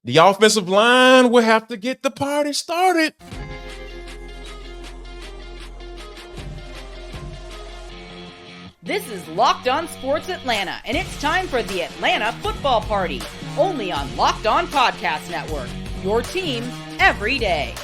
The offensive line will have to get the party started. This is Locked On Sports Atlanta, and it's time for the Atlanta Football Party, only on Locked On Podcast Network, your team every day.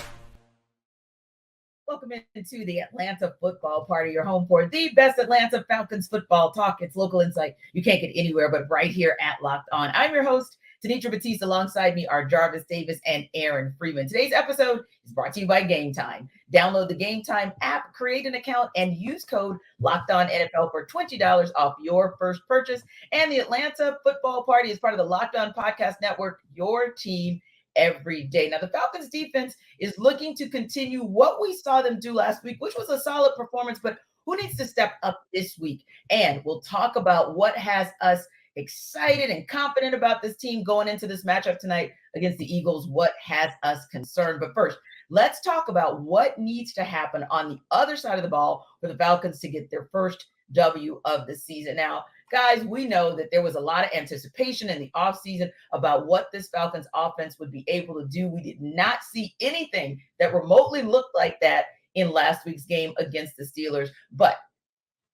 Welcome into the Atlanta Football Party, your home for the best Atlanta Falcons football talk. It's local insight you can't get anywhere but right here at Locked On. I'm your host, Tenitra Batiste. Alongside me are Jarvis Davis and Aaron Freeman. Today's episode is brought to you by Game Time. Download the Game Time app, create an account, and use code LOCKEDONNFL for $20 off your first purchase. And the Atlanta Football Party is part of the Locked On Podcast Network, your team every day. Now, the Falcons defense is looking to continue what we saw them do last week, which was a solid performance, but who needs to step up this week? And we'll talk about what has us excited and confident about this team going into this matchup tonight against the Eagles, what has us concerned. But first, let's talk about what needs to happen on the other side of the ball for the Falcons to get their first W of the season. Now, guys, we know that there was a lot of anticipation in the offseason about what this Falcons offense would be able to do. We did not see anything that remotely looked like that in last week's game against the Steelers. But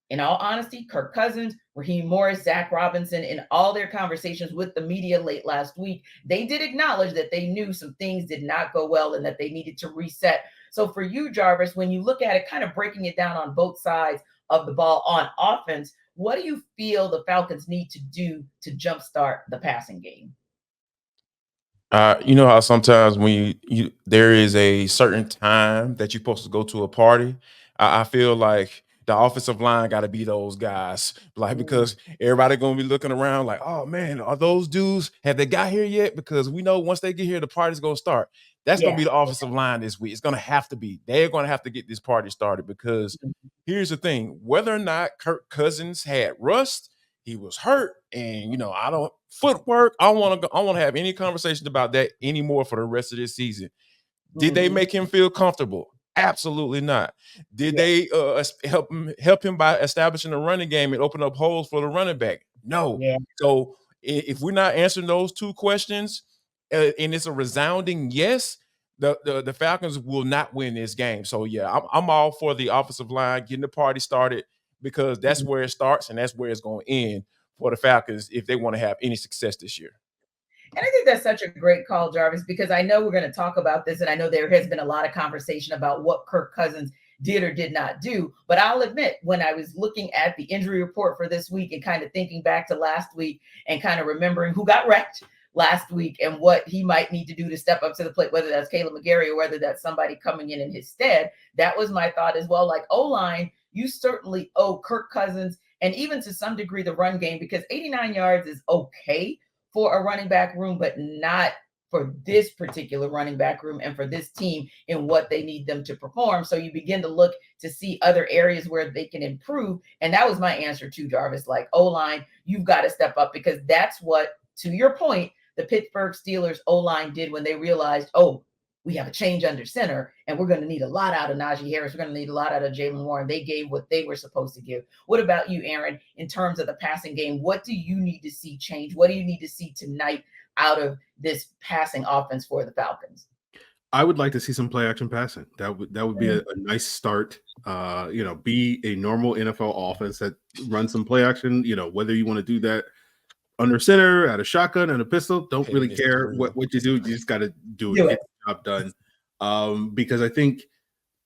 in all honesty, Kirk Cousins, Raheem Morris, Zach Robinson, in all their conversations with the media late last week, they did acknowledge that they knew some things did not go well and that they needed to reset. So for you, Jarvis, when you look at it, kind of breaking it down on both sides of the ball on offense, what do you feel the Falcons need to do to jumpstart the passing game? You know how sometimes when you there is a certain time that you're supposed to go to a party. I feel like the offensive line got to be those guys, like because everybody gonna be looking around like, oh man, are those dudes? Have they got here yet? Because we know once they get here, the party's gonna start. That's gonna be the offensive line this week. It's gonna have to be. They're gonna have to get this party started because here's the thing: whether or not Kirk Cousins had rust, he was hurt, and I don't footwork. I want to have any conversation about that anymore for the rest of this season. Did they make him feel comfortable? Absolutely not. Did they help him by establishing a running game and open up holes for the running back? No. Yeah. So if we're not answering those two questions, and it's a resounding yes, the Falcons will not win this game. So yeah, I'm all for the offensive line getting the party started because that's where it starts and that's where it's going to end for the Falcons if they want to have any success this year. And I think that's such a great call, Jarvis, because I know we're going to talk about this, and I know there has been a lot of conversation about what Kirk Cousins did or did not do. But I'll admit, when I was looking at the injury report for this week and kind of thinking back to last week and kind of remembering who got wrecked last week and what he might need to do to step up to the plate, whether that's Caleb McGarry or whether that's somebody coming in his stead, that was my thought as well. Like O-line, you certainly owe Kirk Cousins and even to some degree the run game, because 89 yards is okay for a running back room, but not for this particular running back room and for this team and what they need them to perform. So you begin to look to see other areas where they can improve. And that was my answer to Jarvis, like O-line, you've got to step up, because that's what, to your point, the Pittsburgh Steelers O-line did when they realized, oh, we have a change under center, and we're going to need a lot out of Najee Harris. We're going to need a lot out of Jalen Warren. They gave what they were supposed to give. What about you, Aaron, in terms of the passing game? What do you need to see change? What do you need to see tonight out of this passing offense for the Falcons? I would like to see some play action passing. That would be a nice start. Be a normal NFL offense that runs some play action. Whether you want to do that under center, at a shotgun, and a pistol, don't really care what you do. You just got to do it. Get the job done. Because I think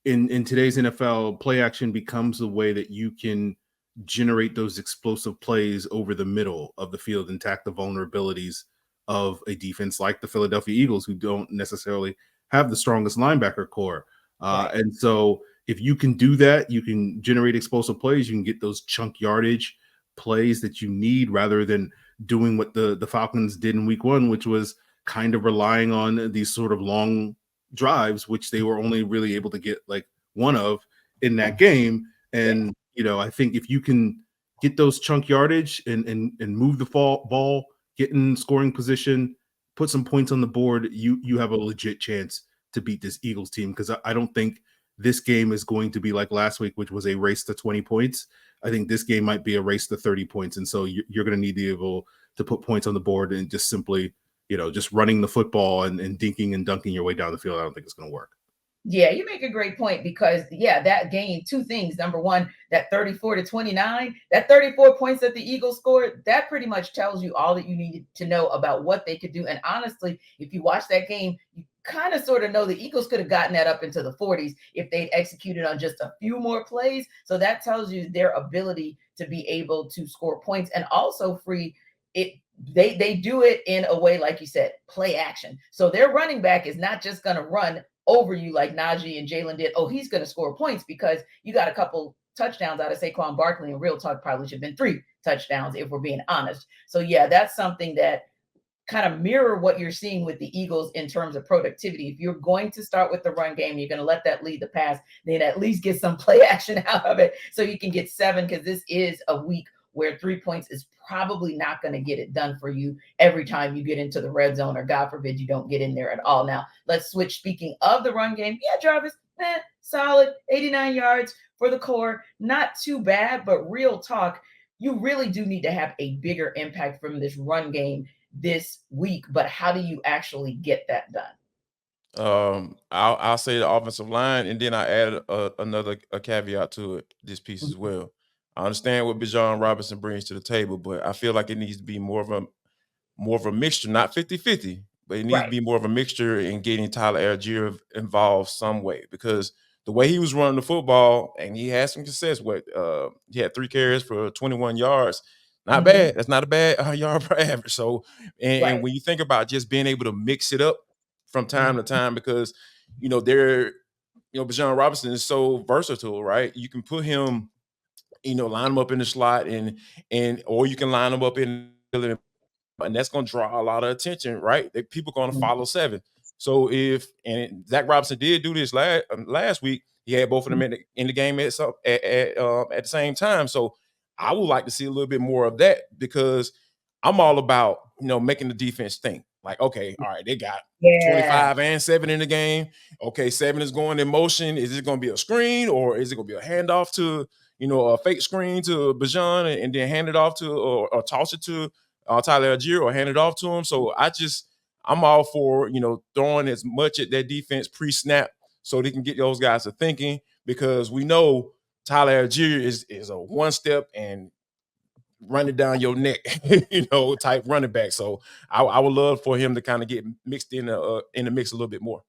in today's NFL, play action becomes the way that you can generate those explosive plays over the middle of the field and attack the vulnerabilities of a defense like the Philadelphia Eagles, who don't necessarily have the strongest linebacker core. And so if you can do that, you can generate explosive plays. You can get those chunk yardage plays that you need rather than doing what the Falcons did in week one, which was kind of relying on these sort of long drives, which they were only really able to get like one of in that game. And, I think if you can get those chunk yardage and move the ball, get in scoring position, put some points on the board, you have a legit chance to beat this Eagles team. Because I don't think this game is going to be like last week, which was a race to 20 points. I think this game might be a race to 30 points. And so you're going to need to be able to put points on the board and just simply just running the football and dinking and dunking your way down the field. I don't think it's going to work. Yeah, you make a great point because that game, two things. Number one, that 34-29, that 34 points that the Eagles scored, that pretty much tells you all that you needed to know about what they could do. And honestly, if you watch that game, you kind of sort of know the Eagles could have gotten that up into the 40s if they'd executed on just a few more plays. So that tells you their ability to be able to score points and also free it. They do it in a way, like you said, play action. So their running back is not just going to run over you like Najee and Jalen did. Oh, he's going to score points because you got a couple touchdowns out of Saquon Barkley, and real talk probably should have been 3 touchdowns if we're being honest. So yeah, that's something that kind of mirror what you're seeing with the Eagles in terms of productivity. If you're going to start with the run game, you're going to let that lead the pass, then at least get some play action out of it so you can get 7, because this is a week where 3 points is probably not going to get it done for you every time you get into the red zone, or God forbid you don't get in there at all. Now, let's switch. Speaking of the run game, Jarvis, solid 89 yards for the core. Not too bad, but real talk, you really do need to have a bigger impact from this run game this week. But how do you actually get that done? I'll say the offensive line, and then I added another caveat to it, this piece as well. I understand what Bijan Robinson brings to the table, but I feel like it needs to be more of a mixture, not 50-50, but it needs to Right. be more of a mixture in getting Tyler Allgeier involved some way, because the way he was running the football, and he had some success with he had 3 carries for 21 yards. Not bad. That's not a bad yard per average. So, and Right. when you think about just being able to mix it up from time to Mhm. time, because Bijan Robinson is so versatile, right? You can put him, line him up in the slot, and or you can line him up in, and that's going to draw a lot of attention, right? People going to Mhm. follow 7. So and Zach Robinson did do this last week. He had both of them in the game at the same time. So I would like to see a little bit more of that, because I'm all about making the defense think. Like, okay, all right, they got Yeah. 25 and 7 in the game. Okay, 7 is going in motion. Is it going to be a screen, or is it going to be a handoff to a fake screen to Bijan, and then hand it off to, or toss it to Tyler Allgeier, or hand it off to him? So I'm all for throwing as much at that defense pre-snap so they can get those guys to thinking, because we know Tyler Allgeier is a one step and run it down your neck, type running back. So I would love for him to kind of get mixed in the mix a little bit more.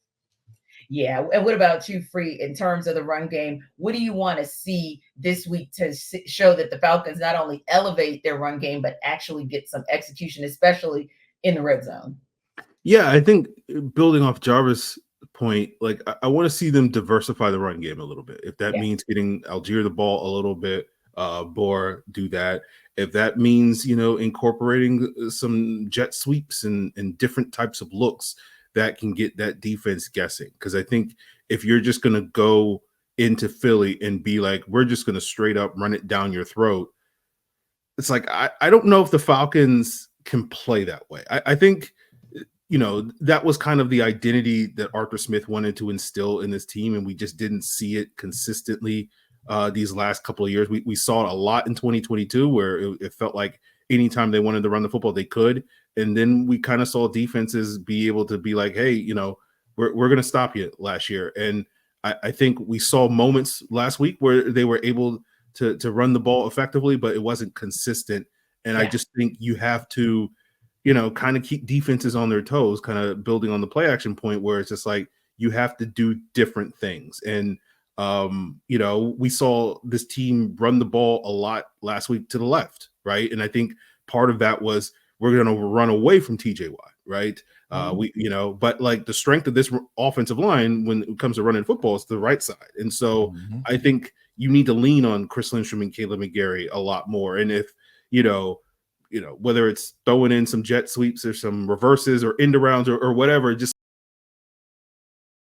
Yeah. And what about you, Free, in terms of the run game? What do you want to see this week to show that the Falcons not only elevate their run game, but actually get some execution, especially in the red zone? Yeah, I think building off Jarvis' point, like I want to see them diversify the run game a little bit. If that Yeah. means getting Allgeier the ball a little bit, Bohr do that. If that means incorporating some jet sweeps and different types of looks that can get that defense guessing, because I think if you're just going to go into Philly and be like, we're just going to straight up run it down your throat, it's like I don't know if the Falcons can play that way. I think that was kind of the identity that Arthur Smith wanted to instill in this team, and we just didn't see it consistently these last couple of years. We saw it a lot in 2022, where it felt like anytime they wanted to run the football, they could. And then we kind of saw defenses be able to be like, hey, we're going to stop you last year. And I think we saw moments last week where they were able to run the ball effectively, but it wasn't consistent. And I just think you have to kind of keep defenses on their toes, kind of building on the play action point, where it's just like you have to do different things. And, we saw this team run the ball a lot last week to the left, right? And I think part of that was we're going to run away from TJ Watt, right? But like the strength of this offensive line when it comes to running football is the right side. And so I think you need to lean on Chris Lindstrom and Caleb McGarry a lot more. And if, whether it's throwing in some jet sweeps or some reverses or end arounds or whatever, just